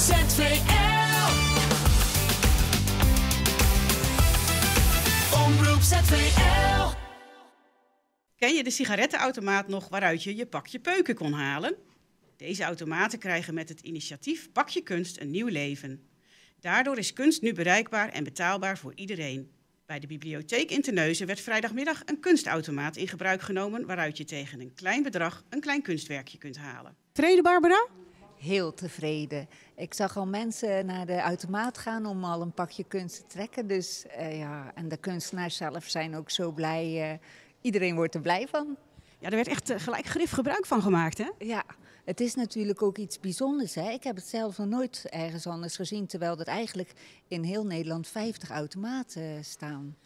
ZVL. Omroep ZVL. Ken je de sigarettenautomaat nog waaruit je je pakje peuken kon halen? Deze automaten krijgen met het initiatief Pak je kunst een nieuw leven. Daardoor is kunst nu bereikbaar en betaalbaar voor iedereen. Bij de bibliotheek in Terneuzen werd vrijdagmiddag een kunstautomaat in gebruik genomen waaruit je tegen een klein bedrag een klein kunstwerkje kunt halen. Tevreden, Barbara? Heel tevreden. Ik zag al mensen naar de automaat gaan om al een pakje kunst te trekken. Dus ja, en de kunstenaars zelf zijn ook zo blij. Iedereen wordt er blij van. Ja, er werd echt gelijk grif gebruik van gemaakt, hè? Ja, het is natuurlijk ook iets bijzonders, hè? Ik heb het zelf nog nooit ergens anders gezien, terwijl er eigenlijk in heel Nederland 50 automaten staan.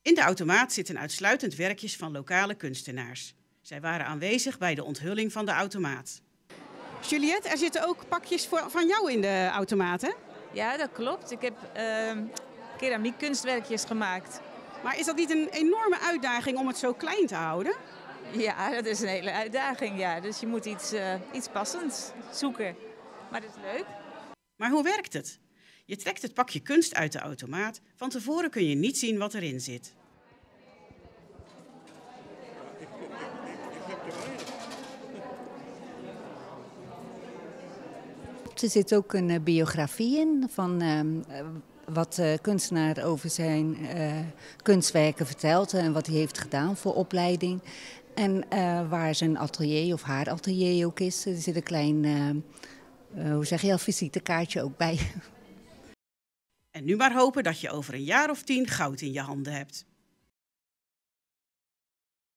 In de automaat zitten uitsluitend werkjes van lokale kunstenaars. Zij waren aanwezig bij de onthulling van de automaat. Juliette, er zitten ook pakjes van jou in de automaat, hè? Ja, dat klopt. Ik heb keramiek kunstwerkjes gemaakt. Maar is dat niet een enorme uitdaging om het zo klein te houden? Ja, dat is een hele uitdaging. Ja. Dus je moet iets passends zoeken. Maar dat is leuk. Maar hoe werkt het? Je trekt het pakje kunst uit de automaat. Van tevoren kun je niet zien wat erin zit. Er zit ook een biografie in van wat de kunstenaar over zijn kunstwerken vertelt en wat hij heeft gedaan voor opleiding. En waar zijn atelier of haar atelier ook is. Er zit een klein, hoe zeg je, visitekaartje ook bij. En nu maar hopen dat je over een jaar of 10 goud in je handen hebt.